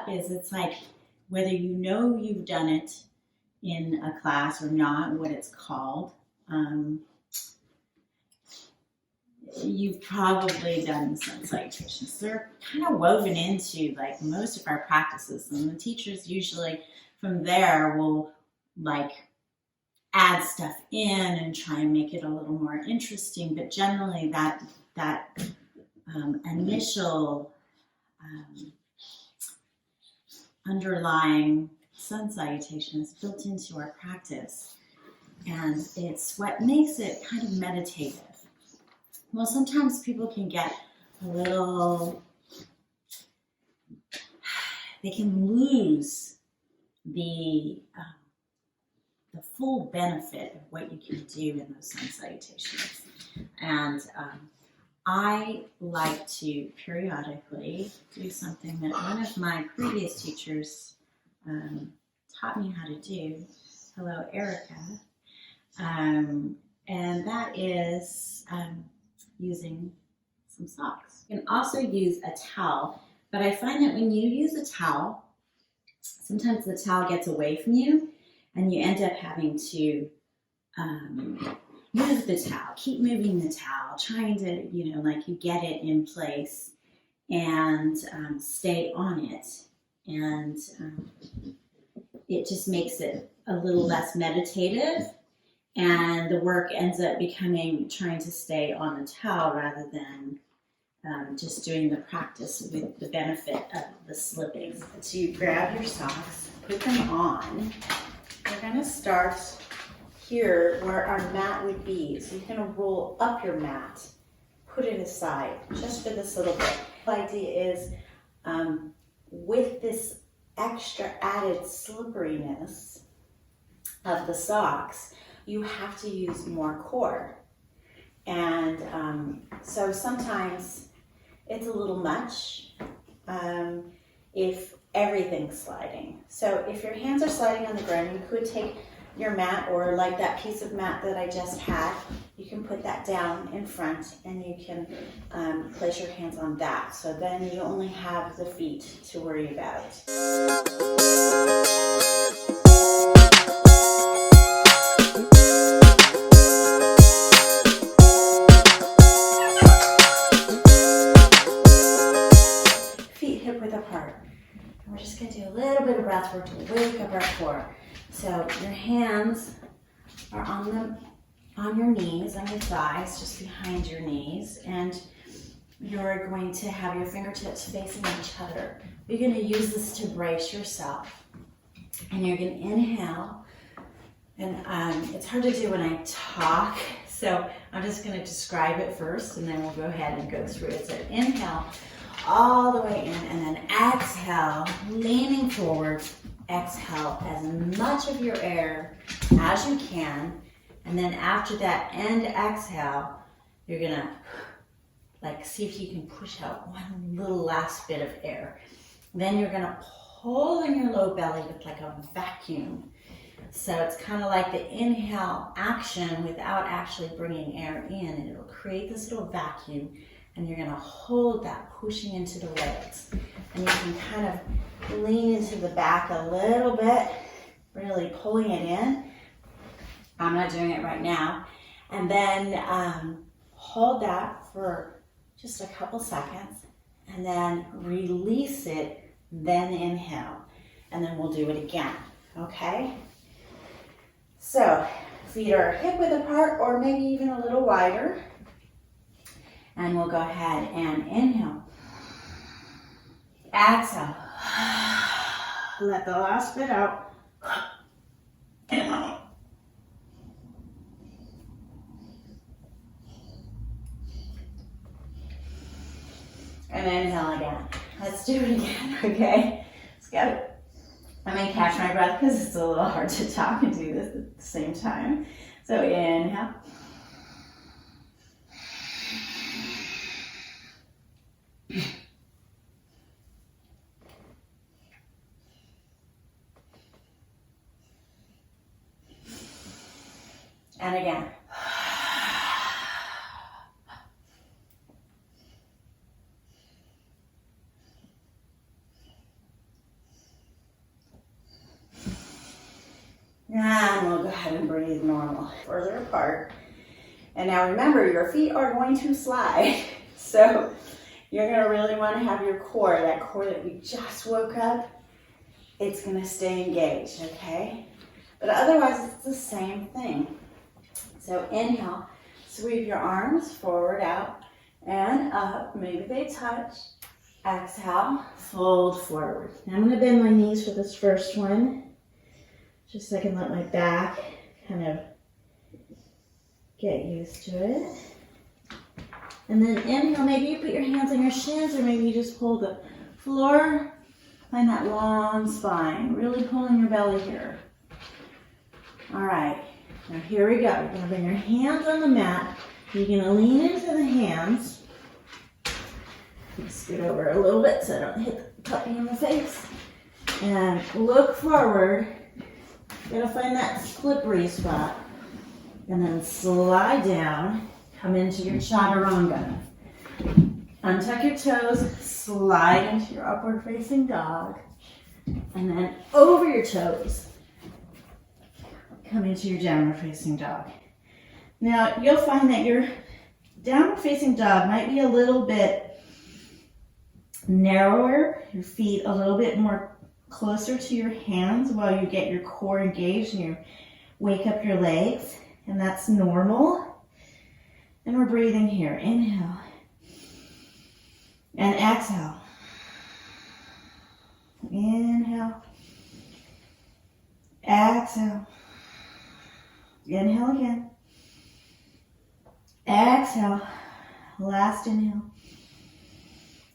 that is, it's like whether you know you've done it in a class or not, what it's called, you've probably done some salutations. They're kind of woven into like most of our practices, and the teachers usually from there will like add stuff in and try and make it a little more interesting. But generally, that initial underlying sun salutation is built into our practice, and it's what makes it kind of meditative. Well, sometimes people can get a little, they can lose the full benefit of what you can do in those sun salutations. And I like to periodically do something that one of my previous teachers taught me how to do. Hello, Erica. And that is using some socks. You can also use a towel, but I find that when you use a towel, sometimes the towel gets away from you and you end up having to move the towel, keep moving the towel, trying to, like you get it in place and stay on it. And it just makes it a little less meditative. And the work ends up becoming trying to stay on the towel rather than just doing the practice with the benefit of the slipping. So you grab your socks, put them on. We're going to start here where our mat would be. So you're going to roll up your mat, put it aside just for this little bit. The idea is with this extra added slipperiness of the socks, you have to use more core. And so sometimes it's a little much if everything's sliding. So if your hands are sliding on the ground, you could take your mat, or like that piece of mat that I just had, you can put that down in front and you can place your hands on that. So then you only have the feet to worry about. Feet hip width apart. And we're just going to do a little bit of breath work to wake up our core. So your hands are on your knees, on your thighs, just behind your knees, and you're going to have your fingertips facing each other. You're going to use this to brace yourself, and you're going to inhale. And it's hard to do when I talk, so I'm just going to describe it first, and then we'll go ahead and go through it. So inhale all the way in, and then exhale, leaning forward. Exhale as much of your air as you can, and then after that end exhale, you're gonna see if you can push out one little last bit of air. Then you're gonna pull in your low belly with like a vacuum. So it's kind of like the inhale action without actually bringing air in, and it'll create this little vacuum, and you're gonna hold that, pushing into the legs. And you can kind of lean into the back a little bit, really pulling it in. I'm not doing it right now. And then hold that for just a couple seconds, and then release it, then inhale. And then we'll do it again, okay? So feet are hip width apart, or maybe even a little wider. And we'll go ahead and inhale. Exhale. Let the last bit out. And then inhale again. Let's do it again, okay? Let's go. I may catch my breath because it's a little hard to talk and do this at the same time. So inhale. And again. ahead and breathe normal. Further apart. And now remember, your feet are going to slide. So you're going to really want to have your core, that core that we just woke up, it's going to stay engaged, okay? But otherwise, it's the same thing. So inhale, sweep your arms forward, out, and up. Maybe they touch. Exhale, fold forward. Now I'm going to bend my knees for this first one, just so I can let my back kind of get used to it. And then inhale, maybe you put your hands on your shins, or maybe you just pull the floor. Find that long spine, really pulling your belly here. All right, now here we go. You're going to bring your hands on the mat. You're going to lean into the hands. Scoot over a little bit so I don't hit the puppy in the face. And look forward. You're going to find that slippery spot. And then slide down. Come into your chaturanga. Untuck your toes. Slide into your upward facing dog. And then over your toes. Come into your downward facing dog. Now you'll find that your downward facing dog might be a little bit narrower, your feet a little bit more closer to your hands while you get your core engaged and you wake up your legs, and that's normal. And we're breathing here. Inhale and exhale. Inhale. Exhale. Inhale again. Exhale. Last inhale.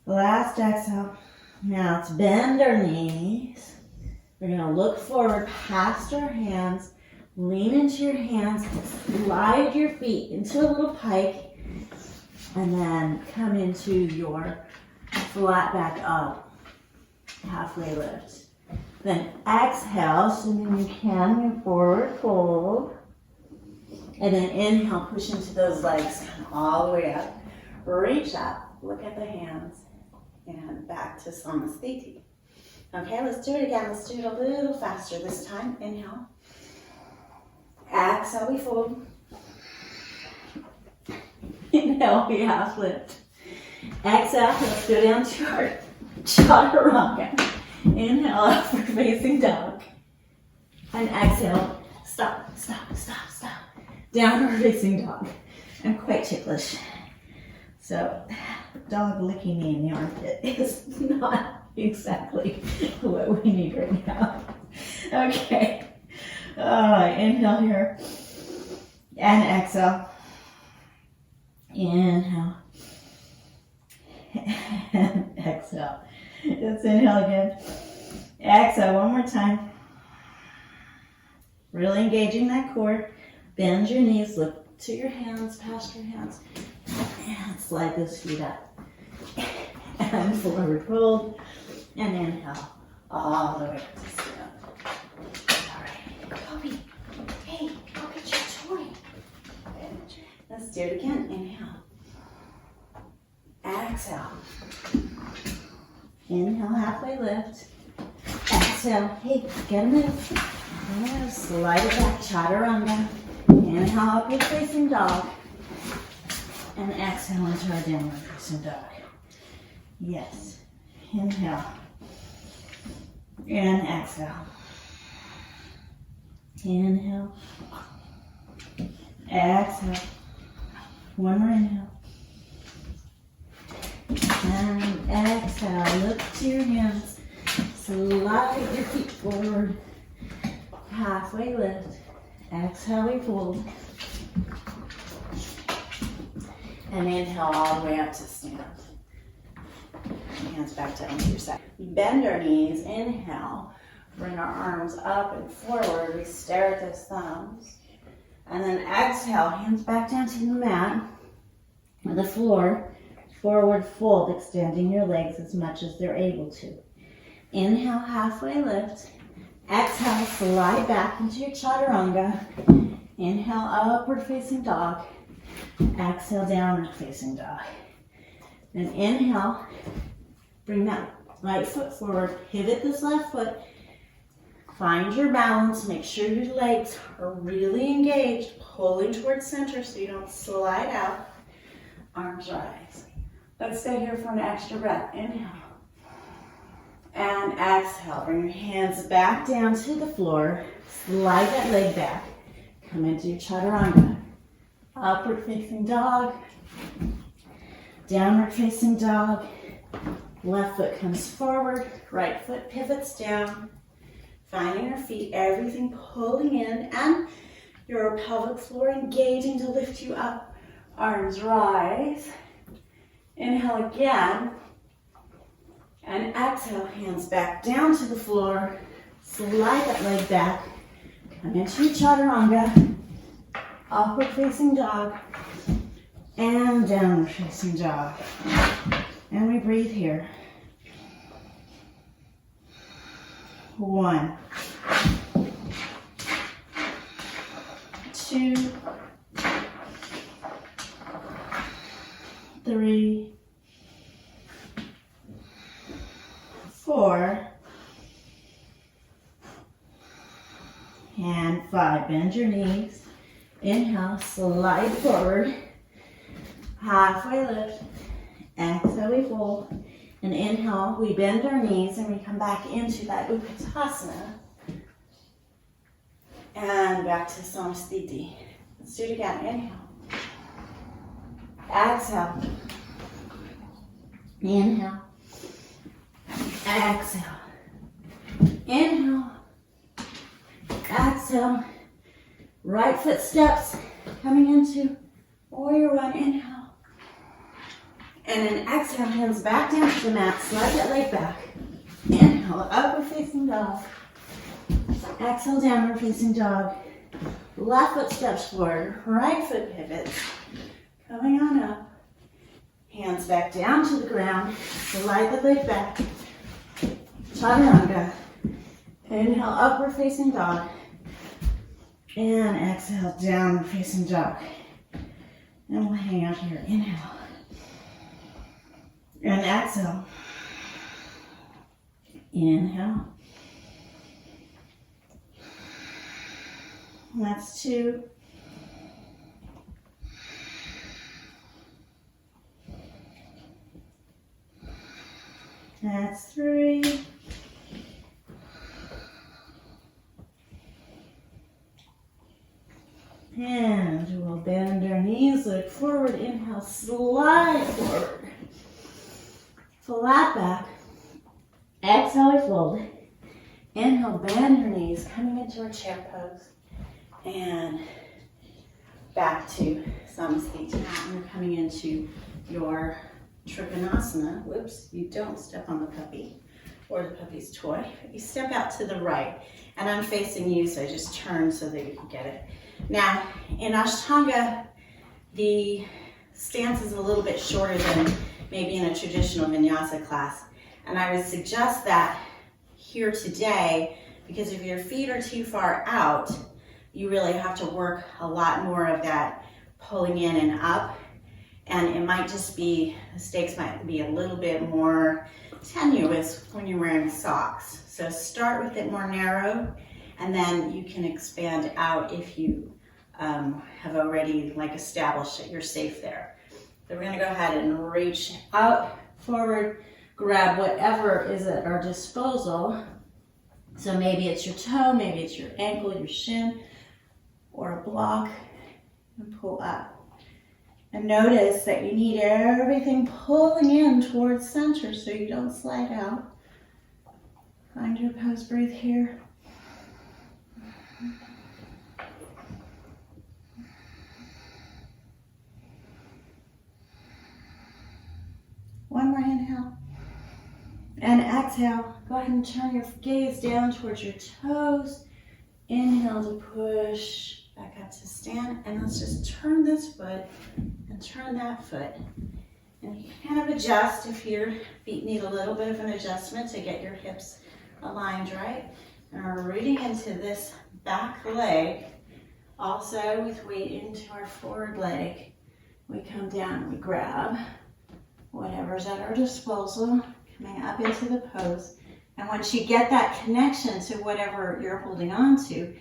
Last exhale. Now let's bend our knees. We're going to look forward past our hands. Lean into your hands. Slide your feet into a little pike. And then come into your flat back up. Halfway lift. Then exhale, assuming you can, move forward, fold. And then inhale, push into those legs all the way up. Reach up, look at the hands. And back to Samasthiti. Okay, let's do it again. Let's do it a little faster this time. Inhale. Exhale, we fold. Inhale, we half lift. Exhale, let's go down to our chaturanga. Inhale, upward facing dog. And exhale, stop, stop, stop, stop. Downward facing dog. I'm quite ticklish. So, dog licking me in the armpit is not exactly what we need right now. Okay. Inhale here. And exhale. Inhale. And exhale. Let's inhale again. Exhale one more time. Really engaging that core. Bend your knees. Look to your hands, past your hands. And slide those feet up. And forward fold. And inhale. All the way up to stand up. All right. Kobe. Hey, go get your toy. Let's do it again. Inhale. Exhale. Inhale, halfway lift. Exhale. Hey, get a move. Slide it back, chaturanga. Inhale, upward facing dog. And exhale into our downward facing dog. Yes. Inhale. And exhale. Inhale. Exhale. One more inhale. And exhale. Look to your hands. Slide your feet forward. Halfway lift. Exhale, we fold. And inhale all the way up to stand. Hands back down to your side. Bend our knees. Inhale. Bring our arms up and forward. We stare at those thumbs. And then exhale. Hands back down to the mat. Or the floor. Forward fold. Extending your legs as much as they're able to. Inhale. Halfway lift. Exhale. Slide back into your chaturanga. Inhale. Upward facing dog. Exhale, downward facing dog. Then inhale, bring that right foot forward, pivot this left foot, Find your balance. Make sure your legs are really engaged, pulling towards center so you don't slide out. Arms rise. Let's stay here for an extra breath. Inhale. And exhale. Bring your hands back down to the floor. Slide that leg back. Come into your chaturanga. Upward facing dog. Downward facing dog. Left foot comes forward. Right foot pivots down. Finding your feet, everything pulling in, and your pelvic floor engaging to lift you up. Arms rise. Inhale again. And exhale, hands back down to the floor. Slide that leg back. Come into your chaturanga. Upward facing dog. And downward facing dog. And we breathe here. 1, 2, 3, 4, and 5. Bend your knees. Inhale, slide forward. Halfway lift. Exhale, we fold. And inhale, we bend our knees and we come back into that Utkatasana. And back to Samsthiti. Let's do it again. Inhale. Exhale. Inhale. Exhale. Inhale. Exhale. Right foot steps coming into warrior one. Inhale. And then exhale, hands back down to the mat. Slide that leg back. Inhale, upward facing dog. Exhale, downward facing dog. Left foot steps forward. Right foot pivots. Coming on up. Hands back down to the ground. Slide the leg back. Chaturanga. Inhale, upward facing dog. And exhale, downward facing dog. And we'll hang out here. Inhale. And exhale. Inhale. That's 2. That's 3. And we'll bend our knees, look forward. Inhale, slide forward. Flat back. Exhale, we fold. Inhale, bend your knees, coming into our chair pose. And back to Samsthiti. And we're coming into your Trikonasana. Whoops, you don't step on the puppy or the puppy's toy. You step out to the right. And I'm facing you, so I just turn so that you can get it. Now, in Ashtanga, the stance is a little bit shorter than maybe in a traditional vinyasa class. And I would suggest that here today, because if your feet are too far out, you really have to work a lot more of that pulling in and up. And it might just be, the stakes might be a little bit more tenuous when you're wearing socks. So start with it more narrow, and then you can expand out if you have already established that you're safe there. So we're gonna go ahead and reach out, forward, grab whatever is at our disposal. So maybe it's your toe, maybe it's your ankle, your shin, or a block, and pull up. And notice that you need everything pulling in towards center so you don't slide out. Find your pose, breathe here. One more inhale. And exhale. Go ahead and turn your gaze down towards your toes. Inhale to push back up to stand. And let's just turn this foot and turn that foot. And you can kind of adjust if your feet need a little bit of an adjustment to get your hips aligned right. And we're rooting into this back leg. Also with weight into our forward leg. We come down and we grab whatever's at our disposal, coming up into the pose, And once you get that connection to whatever you're holding on to,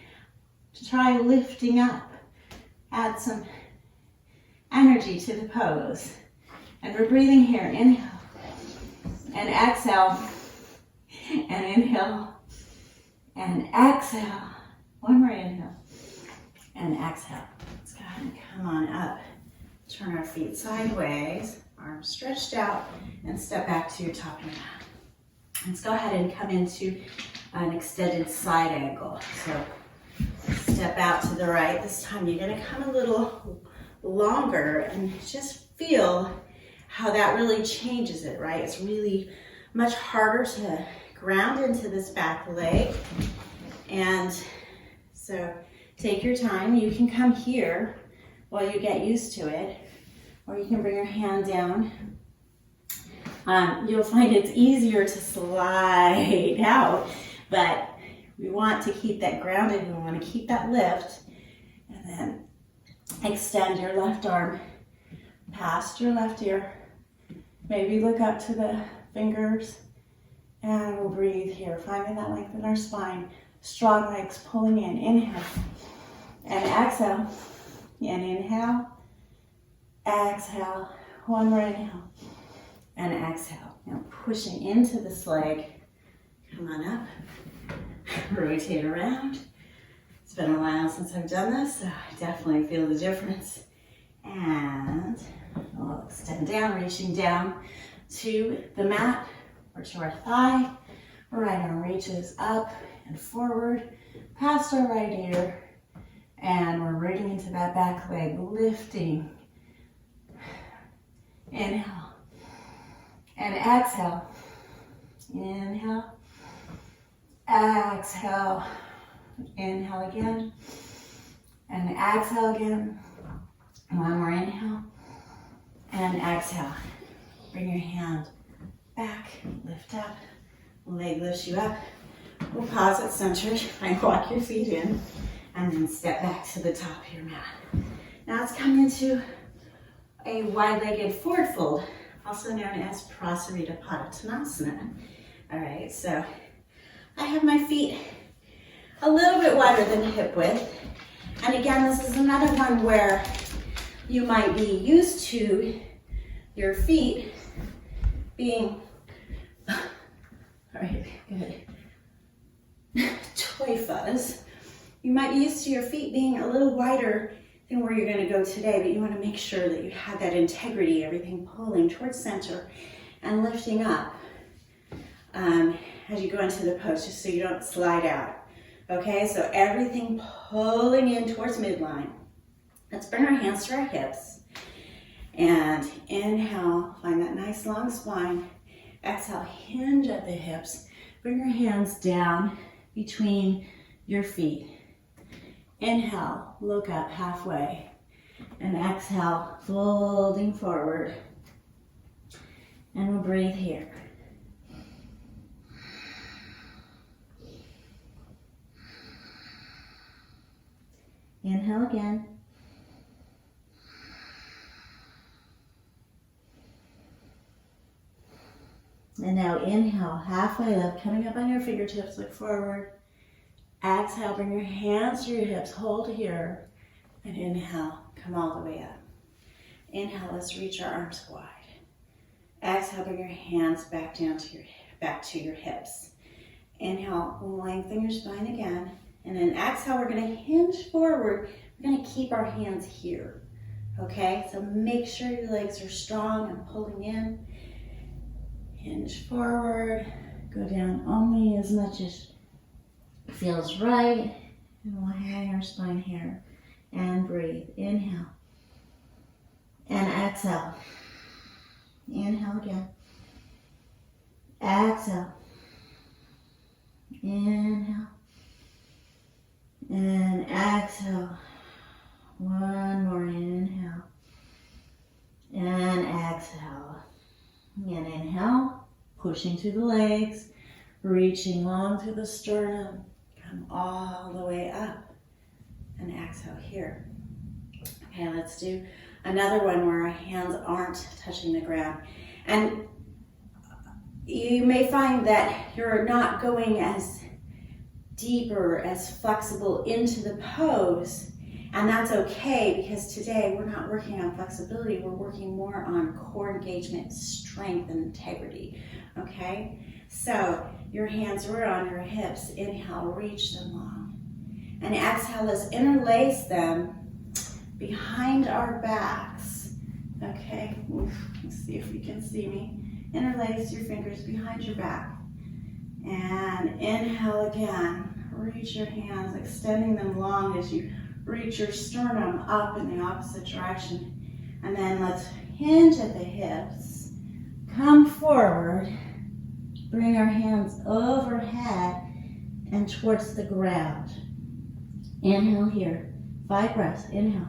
try lifting up. Add some energy to the pose. And we're breathing here. Inhale and exhale. And inhale and exhale. One more inhale and exhale. Let's go ahead and come on up. Turn our feet sideways, arms stretched out, and step back to your top of your mat. Let's go ahead and come into an extended side angle. So step out to the right. This time you're going to come a little longer and just feel how that really changes it, right? It's really much harder to ground into this back leg. And so take your time. You can come here while you get used to it, or you can bring your hand down. You'll find it's easier to slide out, but we want to keep that grounded. We want to keep that lift. And then extend your left arm past your left ear. Maybe look up to the fingers. And we'll breathe here, finding that length in our spine. Strong legs pulling in. Inhale and exhale. And inhale, exhale. One more inhale and exhale. Now pushing into this leg. Come on up. Rotate around. It's been a while since I've done this, so I definitely feel the difference. And we'll extend down, reaching down to the mat or to our thigh. Right arm reaches up and forward past our right ear. And we're rooting into that back leg, lifting. Inhale and exhale. Inhale, exhale. Inhale again and exhale again. One more inhale and exhale. Bring your hand back, lift up, leg lifts you up. We'll pause at center, try and walk your feet in, and then step back to the top of your mat. Now let's come into a wide-legged forward fold, also known as Prasarita Padottanasana. All right, so I have my feet a little bit wider than hip width. And again, this is another one where you might be used to your feet being, all right, good. Toy fuzz. You might be used to your feet being a little wider than where you're going to go today, but you want to make sure that you have that integrity, everything pulling towards center and lifting up as you go into the pose, just so you don't slide out. Okay, so everything pulling in towards midline. Let's bring our hands to our hips. And inhale, find that nice long spine. Exhale, hinge at the hips. Bring your hands down between your feet. Inhale, look up halfway. And exhale, folding forward. And we'll breathe here. Inhale again. And now inhale, halfway lift, coming up on your fingertips, look forward. Exhale, bring your hands to your hips, hold here. And inhale, come all the way up. Inhale, let's reach our arms wide. Exhale, bring your hands back down to your hips. Inhale, lengthen your spine again. And then exhale, we're going to hinge forward. We're going to keep our hands here. Okay, so make sure your legs are strong and pulling in. Hinge forward. Go down only as much as feels right. And we'll hang our spine here. And breathe. Inhale. And exhale. Inhale again. Exhale. Inhale. And exhale. One more inhale. And exhale. And inhale, pushing through the legs, reaching long through the sternum. Come all the way up. And exhale here. Okay, let's do another one where our hands aren't touching the ground. And you may find that you're not going as deep or as flexible into the pose, and that's okay, because today we're not working on flexibility, we're working more on core engagement, strength, and integrity, okay? So your hands are on your hips. Inhale, reach them long. And exhale, let's interlace them behind our backs, okay? Let's see if you can see me. Interlace your fingers behind your back. And inhale again. Reach your hands, extending them long as you reach your sternum up in the opposite direction. And then let's hinge at the hips. Come forward. Bring our hands overhead and towards the ground. Inhale here. 5 breaths. Inhale.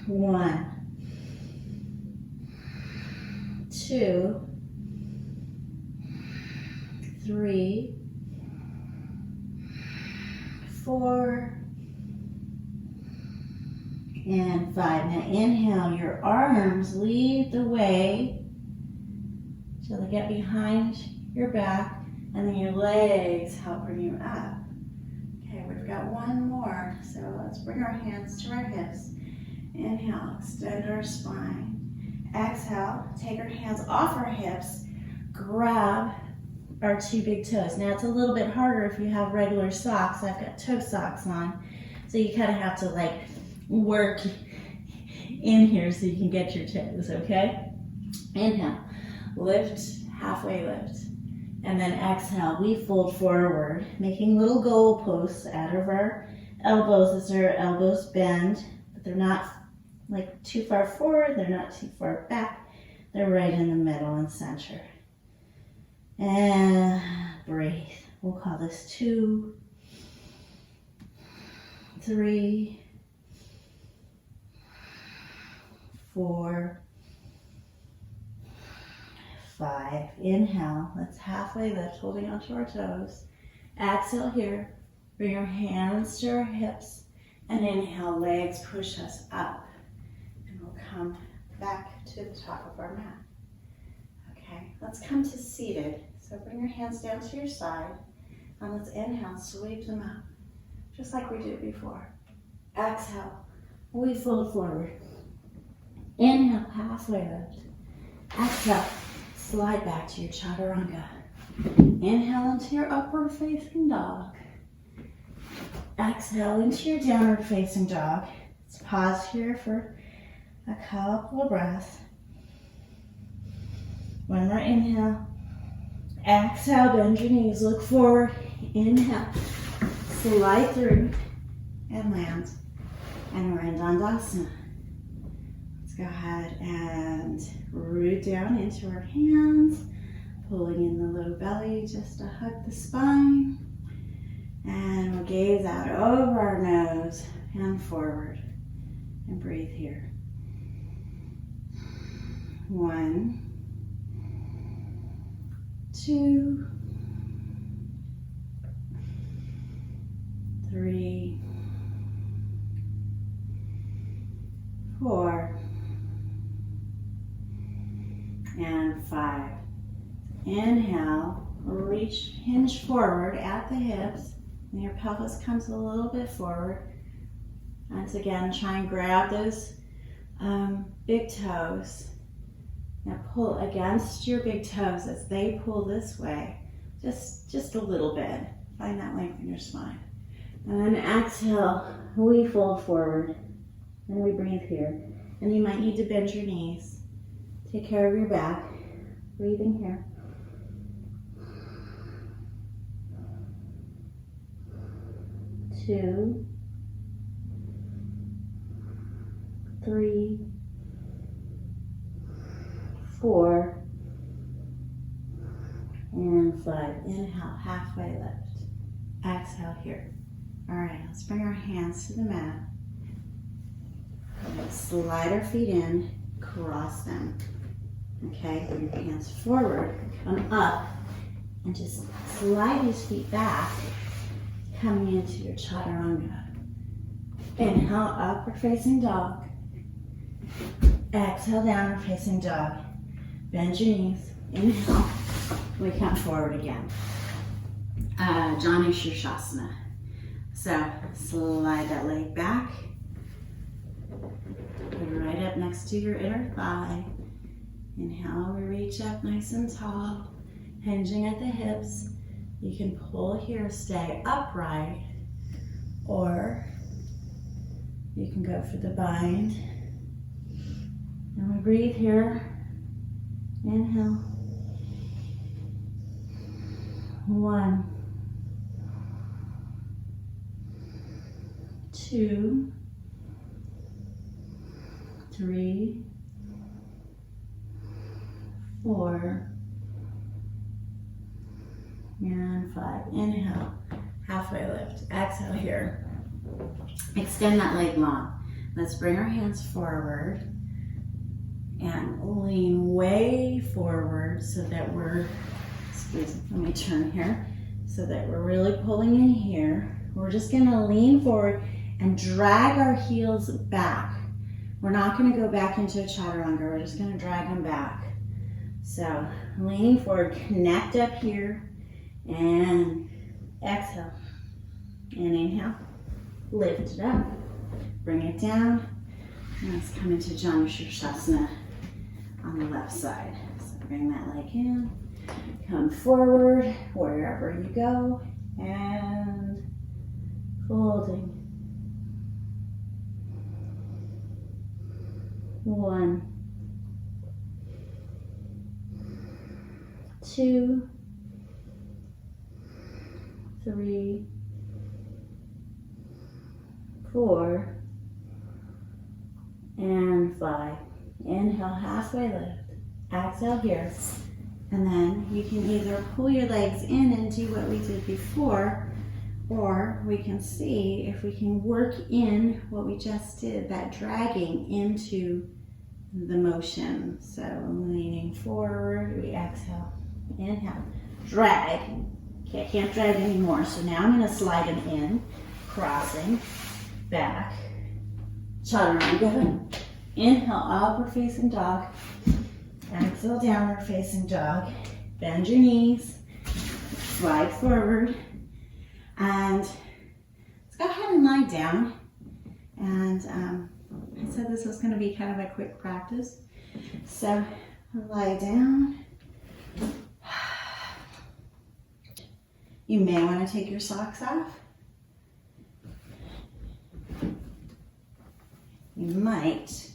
1, 2, 3, 4, and 5. Now inhale, your arms lead the way so they get behind your back, and then your legs help bring you up. Okay, we've got one more, so let's bring our hands to our hips. Inhale, extend our spine. Exhale, take our hands off our hips, grab our 2 big toes. Now it's a little bit harder if you have regular socks. I've got toe socks on, so you kind of have to like work in here so you can get your toes, okay? Inhale, lift, halfway lift. And then exhale, we fold forward, making little goal posts out of our elbows as our elbows bend, but they're not like too far forward, they're not too far back, they're right in the middle and center. And breathe. We'll call this 2, 3, 4, 5. Inhale. Let's halfway lift, holding onto our toes. Exhale here. Bring our hands to our hips. And inhale, legs push us up. And we'll come back to the top of our mat. Okay, let's come to seated. So bring your hands down to your side. And let's inhale, sweep them up. Just like we did before. Exhale, we fold forward. Inhale, halfway lift. Exhale, slide back to your chaturanga. Inhale into your upward facing dog. Exhale into your downward facing dog. Let's pause here for a couple of breaths. One more inhale. Exhale, bend your knees, look forward. Inhale, slide through and land. And we're in Dandasana. Let's go ahead and root down into our hands, pulling in the low belly just to hug the spine. And we'll gaze out over our nose and forward. And breathe here. 1, 2, 3, 4, and 5. Inhale, reach, hinge forward at the hips, and your pelvis comes a little bit forward. Once again, try and grab those big toes. Now pull against your big toes as they pull this way, just a little bit. Find that length in your spine. And then exhale, we fold forward, and we breathe here. And you might need to bend your knees. Take care of your back. Breathing here. 2, 3, 4, and 5. Inhale, halfway lift. Exhale here. All right, let's bring our hands to the mat. Let's slide our feet in, cross them. Okay, bring your hands forward, come up, and just slide these feet back, coming into your chaturanga. Inhale, upward facing dog. Exhale, downward facing dog. Bend your knees. Inhale. We come forward again. Janu Shirshasana. So slide that leg back. Put it right up next to your inner thigh. Inhale, we reach up nice and tall, hinging at the hips. You can pull here, stay upright, or you can go for the bind. And we breathe here. Inhale. 1, 2, 3, 4, and 5. Inhale, halfway lift. Exhale here. Extend that leg long. Let's bring our hands forward and lean way forward so that we're, excuse me, let me turn here, so that we're really pulling in here. We're just gonna lean forward and drag our heels back. We're not gonna go back into a chaturanga, we're just gonna drag them back. So leaning forward, connect up here, and exhale. And inhale, lift it up, bring it down. And let's come into Janu Shirshasana on the left side. So bring that leg in, come forward wherever you go, and folding. 1, 2, 3, 4, and 5. Inhale, halfway lift. Exhale here. And then you can either pull your legs in and do what we did before, or we can see if we can work in what we just did, that dragging into the motion. So leaning forward, we exhale. Inhale, drag. Okay, I can't drag anymore, so now I'm going to slide them in, crossing, back, chaturanga. Inhale, upward facing dog. Exhale, downward facing dog. Bend your knees, slide forward, and let's go ahead and lie down. And I said this was going to be kind of a quick practice. So lie down. You may want to take your socks off. You might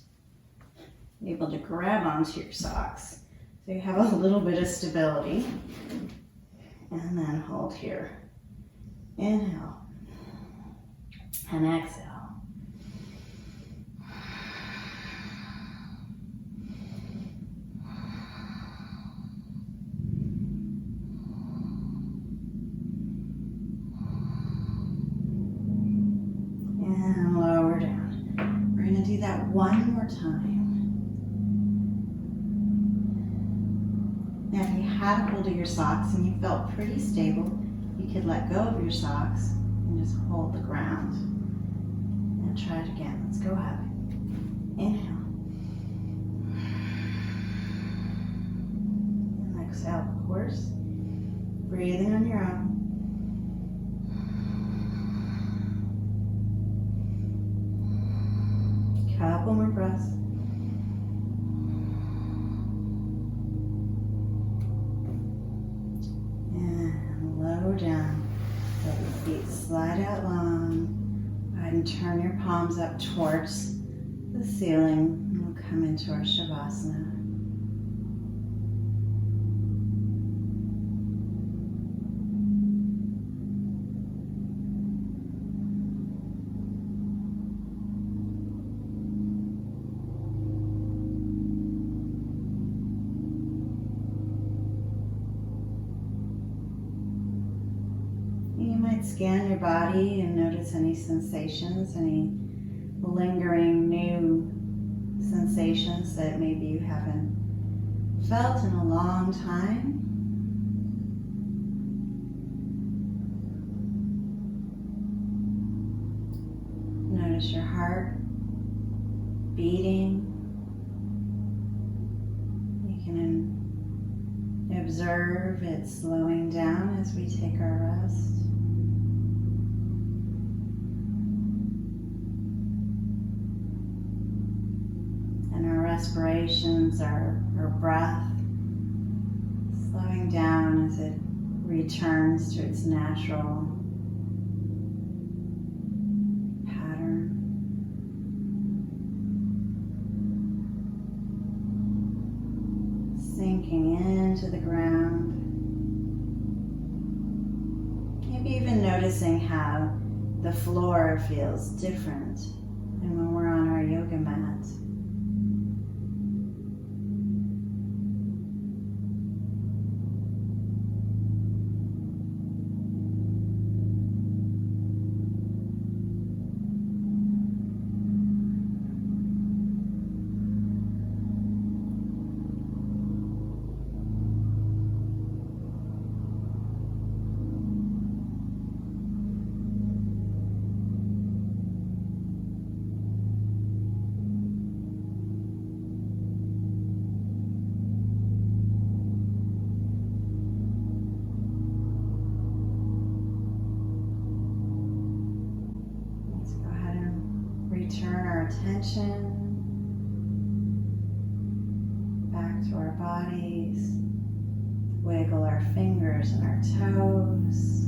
be able to grab onto your socks so you have a little bit of stability. And then hold here. Inhale and exhale. And lower down. We're going to do that one more time. Now, if you had a hold of your socks and you felt pretty stable, you could let go of your socks and just hold the ground. And try it again. Let's go up. Inhale. And exhale, of course. Breathing on your own. Couple more breaths. And lower down. Let your feet slide out long. Go ahead and turn your palms up towards the ceiling. And we'll come into our Shavasana. Scan your body and notice any sensations, any lingering new sensations that maybe you haven't felt in a long time. Notice your heart beating. You can it slowing down as we take our rest? And our respirations, our breath, slowing down as it returns to its natural pattern. Sinking into the ground. Maybe even noticing how the floor feels different than when we're on our yoga mat. Return our attention back to our bodies. Wiggle our fingers and our toes.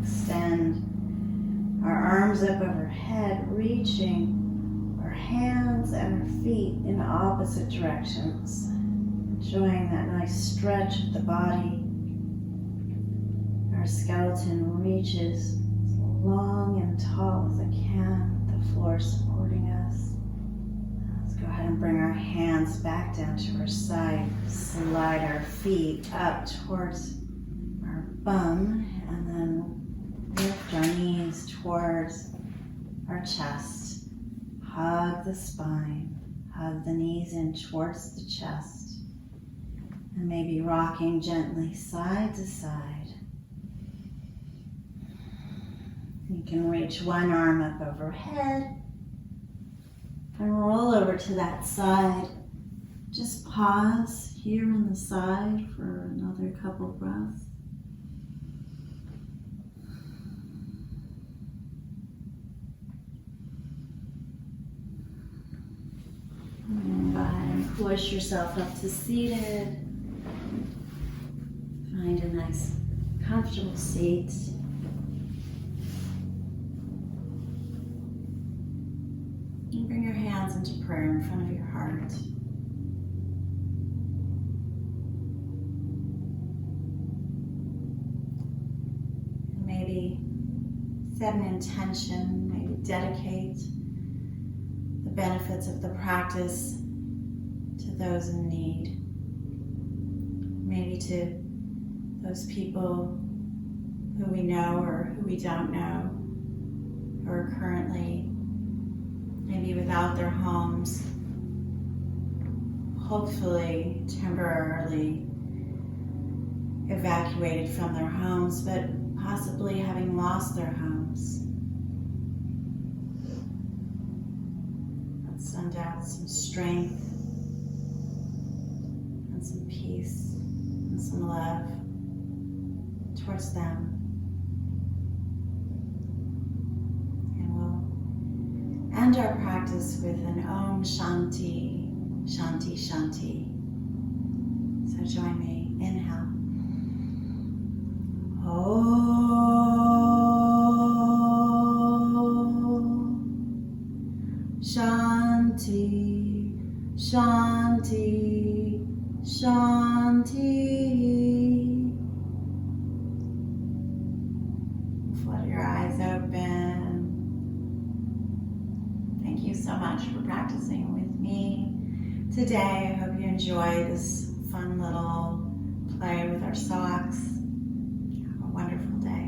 Extend our arms up overhead, reaching our hands and our feet in opposite directions. Enjoying that nice stretch of the body. Our skeleton reaches long and tall as it can, the floor supporting us. Let's go ahead and bring our hands back down to our side. Slide our feet up towards our bum and then lift our knees towards our chest. Hug the spine, hug the knees in towards the chest, and maybe rocking gently side to side. You can reach one arm up overhead and roll over to that side. Just pause here on the side for another couple breaths. And go ahead and push yourself up to seated. Find a nice comfortable seat. And bring your hands into prayer in front of your heart. And maybe set an intention, maybe dedicate the benefits of the practice to those in need. Maybe to those people who we know or who we don't know, who are currently maybe without their homes, hopefully temporarily evacuated from their homes, but possibly having lost their homes. Let's send out some strength and some peace and some love towards them. End our practice with an Om Shanti, Shanti, Shanti. So join me. Inhale. Om Shanti, Shanti, Shanti. Flutter your eyes open. Thank you so much for practicing with me today. I hope you enjoy this fun little play with our socks. Have a wonderful day.